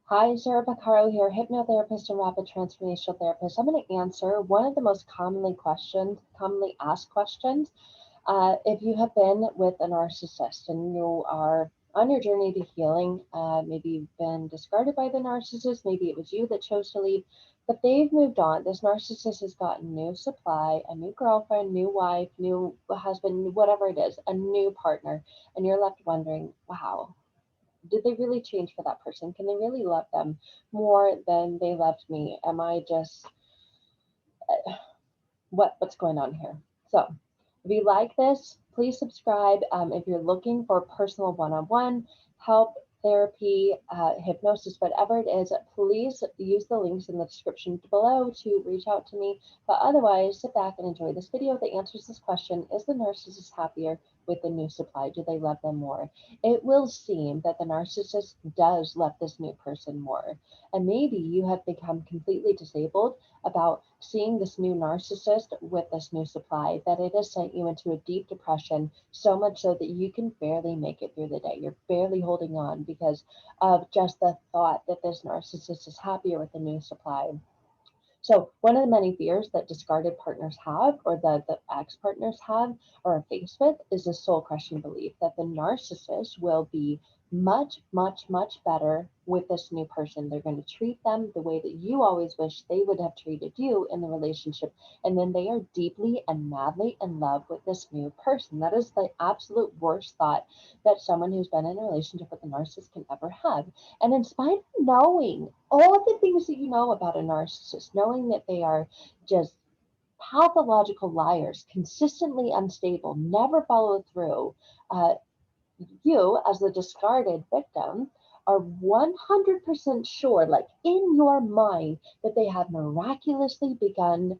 Hi, Sarah Pacaro here, hypnotherapist and rapid transformational therapist. I'm going to answer one of the most commonly asked questions. If you have been with a narcissist and you are on your journey to healing, maybe you've been discarded by the narcissist, maybe it was you that chose to leave, but they've moved on. This narcissist has gotten new supply, a new girlfriend, new wife, new husband, whatever it is, a new partner, and you're left wondering, wow, did they really change for that person? Can they really love them more than they loved me? Am I just what's going on here? So, if you like this, please subscribe. If you're looking for personal one-on-one help, therapy, hypnosis, whatever it is, please use the links in the description below to reach out to me. But otherwise, sit back and enjoy this video that answers this question: is the narcissist happier with the new supply? Do they love them more? It will seem that the narcissist does love this new person more. And maybe you have become completely disabled about seeing this new narcissist with this new supply, that it has sent you into a deep depression, so much so that you can barely make it through the day. You're barely holding on because of just the thought that this narcissist is happier with the new supply. So, one of the many fears that discarded partners have, or that the ex partners have, or are faced with, is the soul crushing belief that the narcissist will be much, much, much better with this new person. They're going to treat them the way that you always wish they would have treated you in the relationship. And then they are deeply and madly in love with this new person. That is the absolute worst thought that someone who's been in a relationship with a narcissist can ever have. And in spite of knowing all of the things that you know about a narcissist, knowing that they are just pathological liars, consistently unstable, never follow through, uh, you, as the discarded victim, are 100% sure, like in your mind, that they have miraculously begun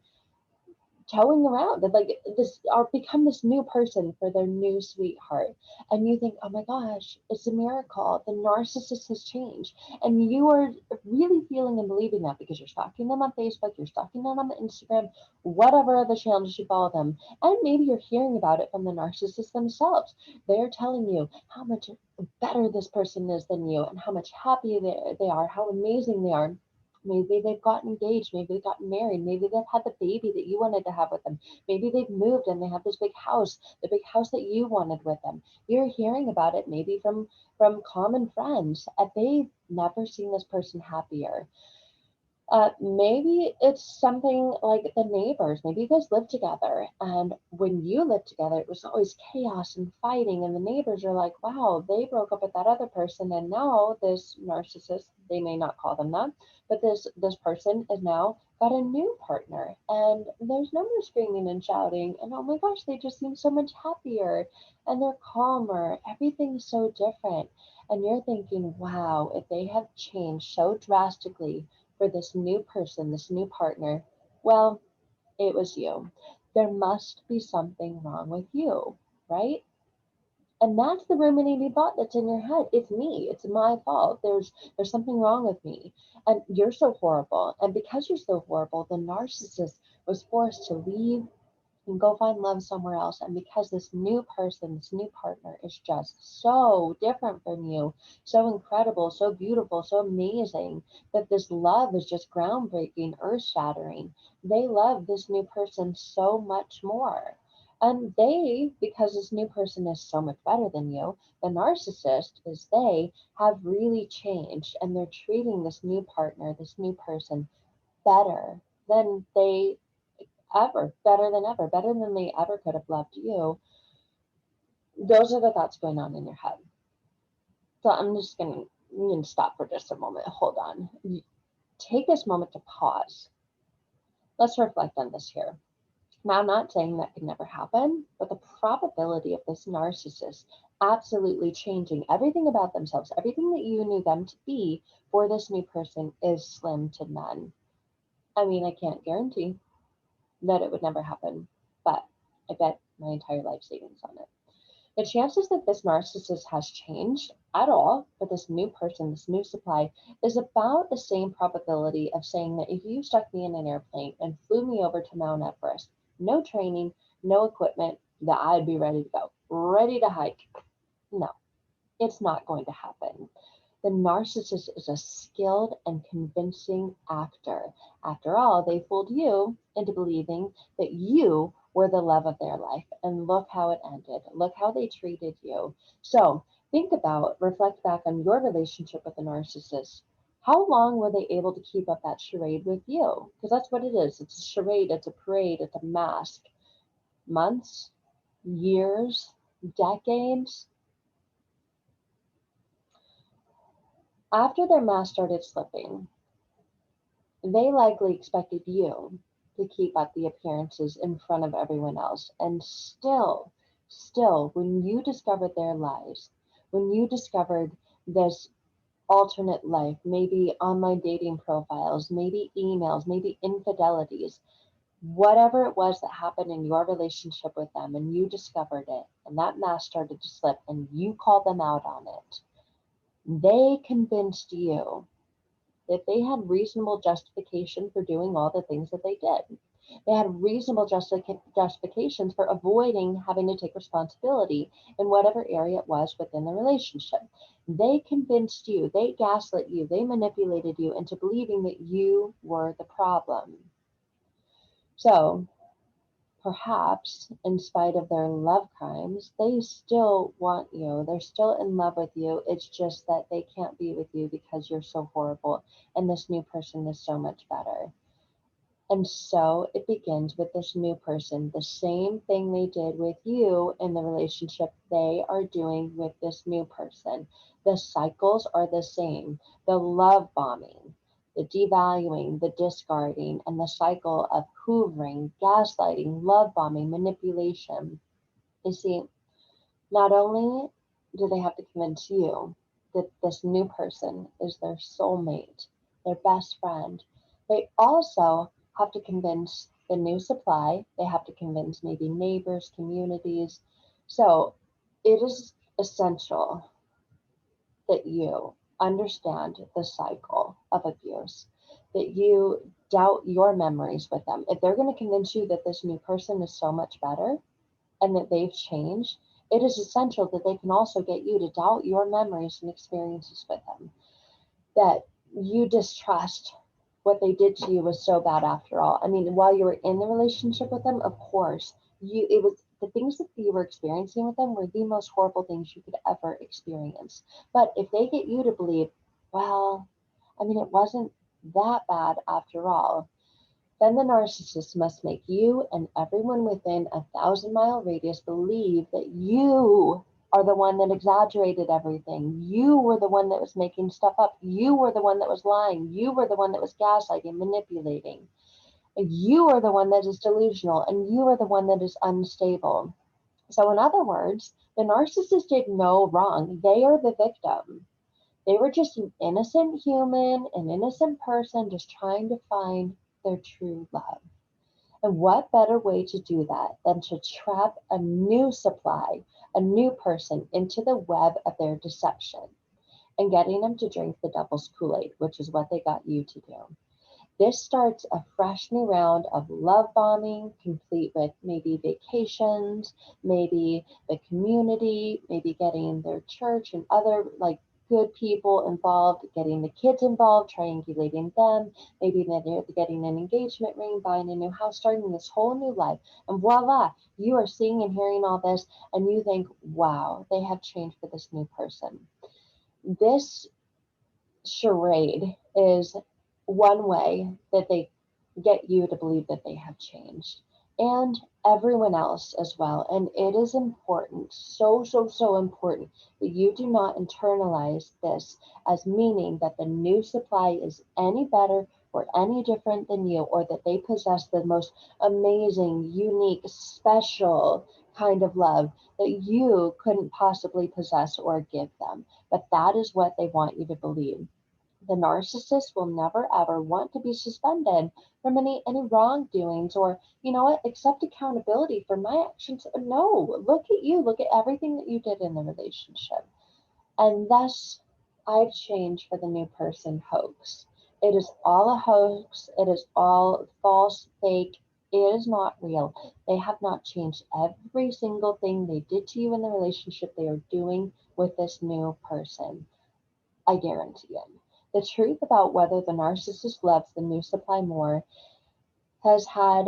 towing around and like this or become this new person for their new sweetheart, and you think, oh my gosh, it's a miracle, the narcissist has changed, and you are really feeling and believing that because you're stalking them on Facebook, you're stalking them on Instagram, whatever other channels you follow them, and maybe you're hearing about it from the narcissists themselves. They're telling you how much better this person is than you and how much happier they are, how amazing they are. Maybe they've gotten engaged, maybe they've gotten married, maybe they've had the baby that you wanted to have with them. Maybe they've moved and they have this big house, the big house that you wanted with them. You're hearing about it maybe from common friends. And they've never seen this person happier. Maybe it's something like the neighbors. Maybe you guys live together, and when you lived together, it was always chaos and fighting. And the neighbors are like, "Wow, they broke up with that other person, and now this narcissist, they may not call them that, but this person is now got a new partner, and there's no more screaming and shouting. And oh my gosh, they just seem so much happier, and they're calmer. Everything's so different." And you're thinking, "Wow, if they have changed so drastically for this new person, this new partner, well, it was you. There must be something wrong with you, right?" And that's the ruminating thought that's in your head. It's me. It's my fault. There's something wrong with me. And you're so horrible. And because you're so horrible, the narcissist was forced to leave and go find love somewhere else. And because this new person, this new partner is just so different from you, so incredible, so beautiful, so amazing, that this love is just groundbreaking, earth shattering. They love this new person so much more. And they, because this new person is so much better than you, the narcissist is they have really changed and they're treating this new partner, this new person better than they ever, better than ever, better than they ever could have loved you. Those are the thoughts going on in your head. So I'm just going to stop for just a moment. Hold on. Take this moment to pause. Let's reflect on this here. Now, I'm not saying that could never happen, but the probability of this narcissist absolutely changing everything about themselves, everything that you knew them to be for this new person is slim to none. I mean, I can't guarantee that it would never happen, but I bet my entire life savings on it. The chances that this narcissist has changed at all for this new person, this new supply, is about the same probability of saying that if you stuck me in an airplane and flew me over to Mount Everest, no training, no equipment, that I'd be ready to go, ready to hike. No, it's not going to happen. The narcissist is a skilled and convincing actor. After all, they fooled you into believing that you were the love of their life. And look how it ended. Look how they treated you. So reflect back on your relationship with the narcissist. How long were they able to keep up that charade with you? Because that's what it is. It's a charade, it's a parade, it's a mask. Months, years, decades. After their mask started slipping, they likely expected you to keep up the appearances in front of everyone else. And still, when you discovered their lies, when you discovered this alternate life, maybe online dating profiles, maybe emails, maybe infidelities, whatever it was that happened in your relationship with them, and you discovered it, and that mask started to slip, and you called them out on it, they convinced you that they had reasonable justification for doing all the things that they did. They had reasonable justifications for avoiding having to take responsibility in whatever area it was within the relationship. They convinced you, they gaslit you, they manipulated you into believing that you were the problem. So perhaps, in spite of their love crimes, they still want you. They're still in love with you. It's just that they can't be with you because you're so horrible and this new person is so much better. And so it begins with this new person. The same thing they did with you in the relationship, they are doing with this new person. The cycles are the same. The love bombing, the devaluing, the discarding, and the cycle of hoovering, gaslighting, love bombing, manipulation. You see, not only do they have to convince you that this new person is their soulmate, their best friend, they also have to convince the new supply, they have to convince maybe neighbors, communities. So it is essential that you understand the cycle of abuse, that you doubt your memories with them. If they're going to convince you that this new person is so much better, and that they've changed, it is essential that they can also get you to doubt your memories and experiences with them. That you distrust what they did to you was so bad after all. I mean, while you were in the relationship with them, of course, it was the things that you were experiencing with them were the most horrible things you could ever experience. But if they get you to believe, well, I mean, it wasn't that bad after all, then the narcissist must make you and everyone within 1,000-mile radius believe that you are the one that exaggerated everything. You were the one that was making stuff up. You were the one that was lying. You were the one that was gaslighting, manipulating. You are the one that is delusional, and you are the one that is unstable. So, in other words, the narcissist did no wrong. They are the victim. They were just an innocent human, an innocent person just trying to find their true love. And what better way to do that than to trap a new supply, a new person into the web of their deception and getting them to drink the devil's Kool-Aid, which is what they got you to do. This starts a fresh new round of love bombing, complete with maybe vacations, maybe the community, maybe getting their church and other like good people involved, getting the kids involved, triangulating them, maybe they're getting an engagement ring, buying a new house, starting this whole new life. And voila, you are seeing and hearing all this, and you think, wow, they have changed for this new person. This charade is one way that they get you to believe that they have changed, and everyone else as well. And it is important, so important, that you do not internalize this as meaning that the new supply is any better or any different than you, or that they possess the most amazing, unique, special kind of love that you couldn't possibly possess or give them. But that is what they want you to believe. The narcissist will never ever want to be suspended from any wrongdoings, or, you know what, accept accountability for my actions. No, look at you, look at everything that you did in the relationship. And thus, I've changed for the new person hoax. It is all a hoax. It is all false, fake. It is not real. They have not changed. Every single thing they did to you in the relationship, they are doing with this new person. I guarantee it. The truth about whether the narcissist loves the new supply more has had,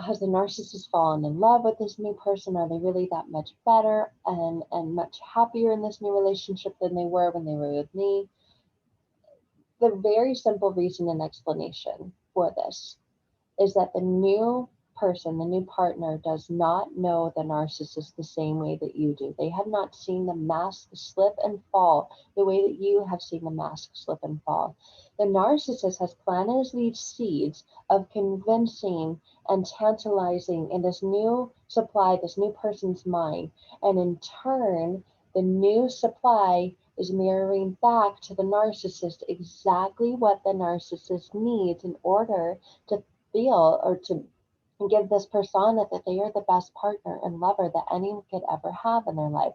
has the narcissist fallen in love with this new person? Are they really that much better and much happier in this new relationship than they were when they were with me? The very simple reason and explanation for this is that the new person, the new partner, does not know the narcissist the same way that you do. They have not seen the mask slip and fall the way that you have seen the mask slip and fall. The narcissist has planted these seeds of convincing and tantalizing in this new supply, this new person's mind. And in turn, the new supply is mirroring back to the narcissist exactly what the narcissist needs in order to feel or to give this persona that they are the best partner and lover that anyone could ever have in their life.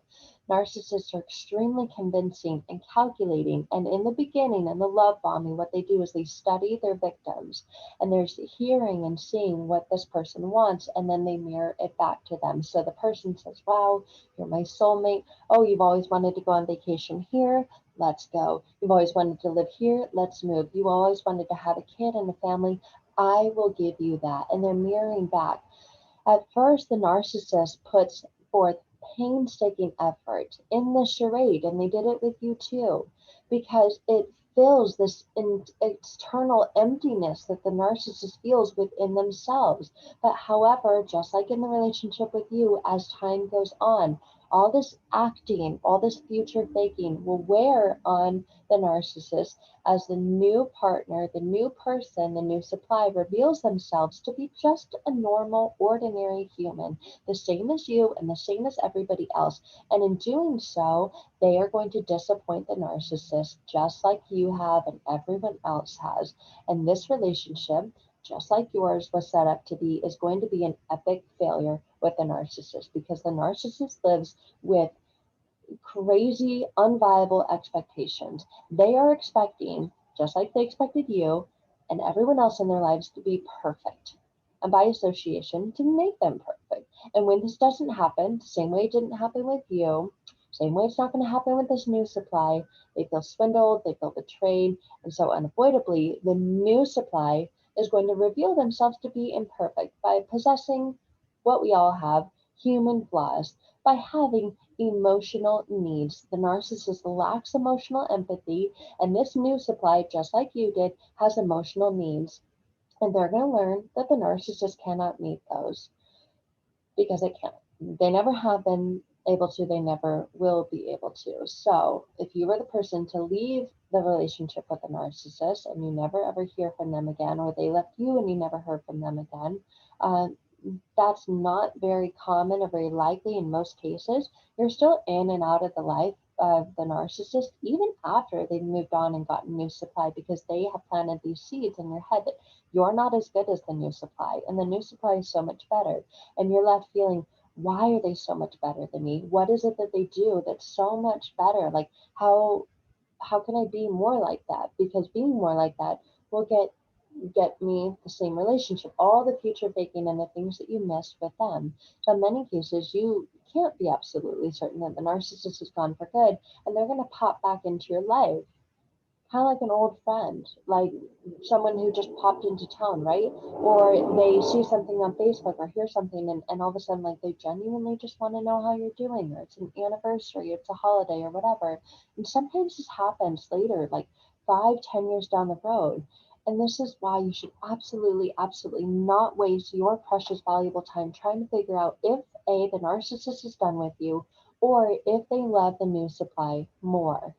Narcissists are extremely convincing and calculating. And in the beginning, in the love bombing, what they do is they study their victims and they're hearing and seeing what this person wants, and then they mirror it back to them. So the person says, wow, you're my soulmate. Oh, you've always wanted to go on vacation here. Let's go. You've always wanted to live here. Let's move. You always wanted to have a kid and a family. I will give you that. And they're mirroring back. At first, the narcissist puts forth painstaking effort in the charade, and they did it with you too, because it fills this external emptiness that the narcissist feels within themselves. But however, just like in the relationship with you, as time goes on, all this acting, all this future faking will wear on the narcissist as the new partner, the new person, the new supply reveals themselves to be just a normal, ordinary human, the same as you and the same as everybody else. And in doing so, they are going to disappoint the narcissist just like you have and everyone else has. And this relationship, just like yours was set up to be, is going to be an epic failure with the narcissist, because the narcissist lives with crazy, unviable expectations. They are expecting, just like they expected you and everyone else in their lives, to be perfect. And by association, to make them perfect. And when this doesn't happen, the same way it didn't happen with you, same way it's not going to happen with this new supply, they feel swindled, they feel betrayed. And so, unavoidably, the new supply is going to reveal themselves to be imperfect by possessing what we all have, human flaws, by having emotional needs. The narcissist lacks emotional empathy, and this new supply, just like you did, has emotional needs. And they're going to learn that the narcissist cannot meet those because it can't. They never have been able to, they never will be able to. So if you were the person to leave the relationship with a narcissist and you never ever hear from them again, or they left you and you never heard from them again, uh, that's not very common or very likely in most cases. You're still in and out of the life of the narcissist even after they've moved on and gotten new supply, because they have planted these seeds in your head that you're not as good as the new supply and the new supply is so much better. And you're left feeling, why are they so much better than me? What is it that they do that's so much better? Like, how can I be more like that? Because being more like that will get me the same relationship, all the future faking and the things that you missed with them. So in many cases, you can't be absolutely certain that the narcissist is gone for good, and they're going to pop back into your life kind of like an old friend, like someone who just popped into town, right? Or they see something on Facebook or hear something, and all of a sudden, like, they genuinely just want to know how you're doing, or it's an anniversary, it's a holiday, or whatever. And sometimes this happens later, like 5, 10 years down the road. And this is why you should absolutely, absolutely not waste your precious, valuable time trying to figure out if A, the narcissist is done with you, or if they love the new supply more.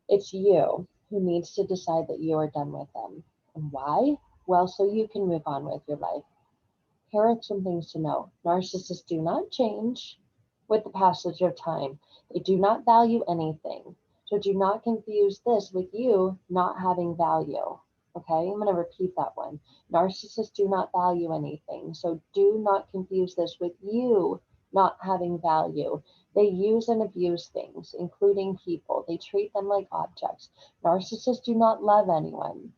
It's you who needs to decide that you are done with them. And why? Well, so you can move on with your life. Here are some things to know. Narcissists do not change with the passage of time. They do not value anything. So do not confuse this with you not having value. Okay, I'm going to repeat that one. Narcissists do not value anything. So do not confuse this with you not having value. They use and abuse things, including people. They treat them like objects. Narcissists do not love anyone.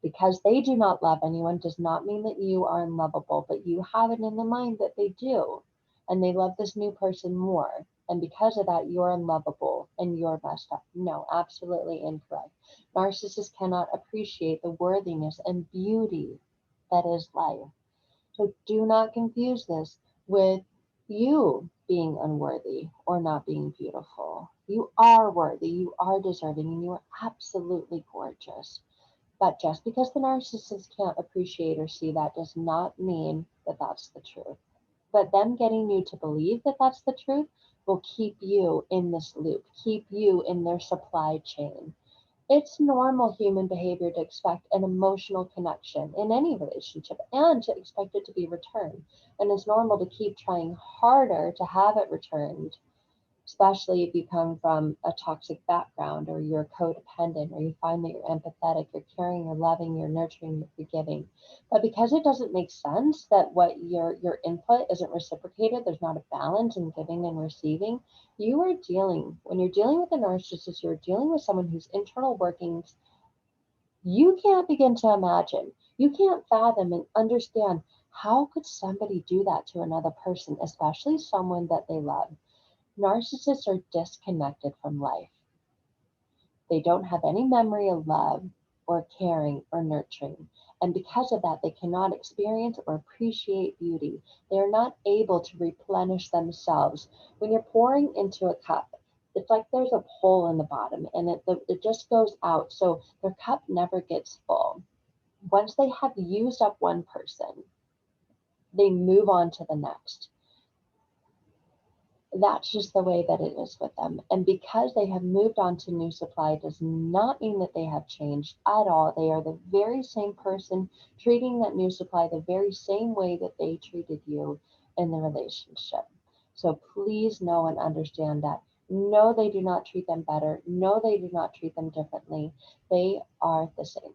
Because they do not love anyone does not mean that you are unlovable, but you have it in the mind that they do. And they love this new person more. And because of that, you're unlovable and you're messed up. No, absolutely incorrect. Narcissists cannot appreciate the worthiness and beauty that is life. So do not confuse this with you being unworthy or not being beautiful. You are worthy, you are deserving, and you are absolutely gorgeous. But just because the narcissist can't appreciate or see that does not mean that that's the truth. But them getting you to believe that that's the truth will keep you in this loop, keep you in their supply chain. It's normal human behavior to expect an emotional connection in any relationship and to expect it to be returned. And it's normal to keep trying harder to have it returned, especially if you come from a toxic background or you're codependent or you find that you're empathetic, you're caring, you're loving, you're nurturing, you're forgiving. But because it doesn't make sense that what your input isn't reciprocated, there's not a balance in giving and receiving, you are dealing, when you're dealing with a narcissist, you're dealing with someone whose internal workings you can't begin to imagine. You can't fathom and understand how could somebody do that to another person, especially someone that they love. Narcissists are disconnected from life. They don't have any memory of love or caring or nurturing. And because of that, they cannot experience or appreciate beauty. They are not able to replenish themselves. When you're pouring into a cup, it's like there's a hole in the bottom and it just goes out. So their cup never gets full. Once they have used up one person, they move on to the next. That's just the way that it is with them. And because they have moved on to new supply does not mean that they have changed at all. They are the very same person treating that new supply the very same way that they treated you in the relationship. So please know and understand that. No, they do not treat them better. No, they do not treat them differently. They are the same.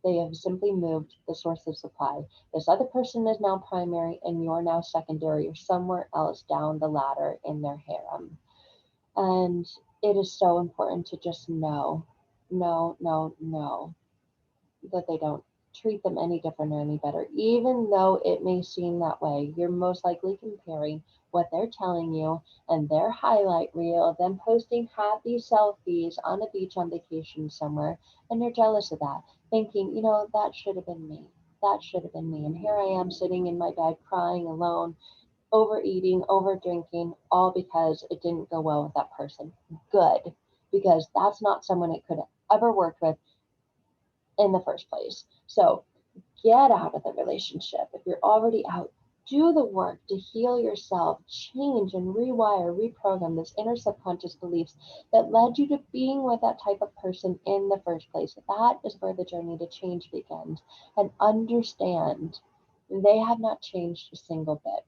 They have simply moved the source of supply. This other person is now primary and you're now secondary or somewhere else down the ladder in their harem. And it is so important to just know that they don't treat them any different or any better. Even though it may seem that way, you're most likely comparing what they're telling you and their highlight reel, them posting happy selfies on a beach on vacation somewhere, and you're jealous of that, thinking, that should have been me. That should have been me. And here I am sitting in my bed crying alone, overeating, over drinking, all because it didn't go well with that person. Good, because that's not someone it could have ever worked with in the first place. So get out of the relationship. If you're already out, do the work to heal yourself, change and rewire, reprogram those inner subconscious beliefs that led you to being with that type of person in the first place. That is where the journey to change begins. And understand they have not changed a single bit.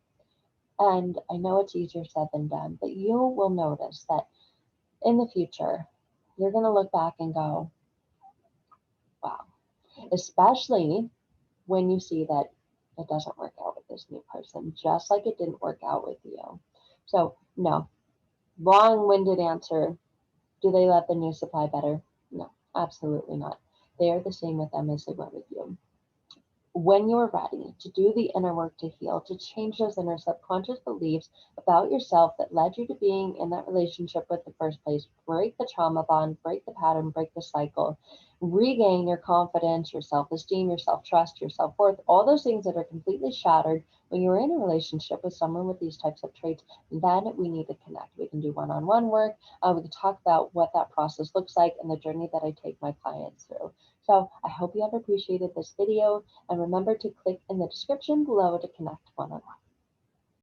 And I know it's easier said than done, but you will notice that in the future, you're going to look back and go, wow, especially when you see that it doesn't work out with this new person, just like it didn't work out with you. So, no, long-winded answer. Do they love the new supply better? No, absolutely not. They are the same with them as they were with you. When you're ready to do the inner work to heal, to change those inner subconscious beliefs about yourself that led you to being in that relationship with the first place, break the trauma bond, break the pattern, break the cycle, regain your confidence, your self-esteem, your self-trust, your self-worth, all those things that are completely shattered when you're in a relationship with someone with these types of traits, then we need to connect. We can do one-on-one work. We can talk about what that process looks like and the journey that I take my clients through. So I hope you have appreciated this video, and remember to click in the description below to connect one-on-one.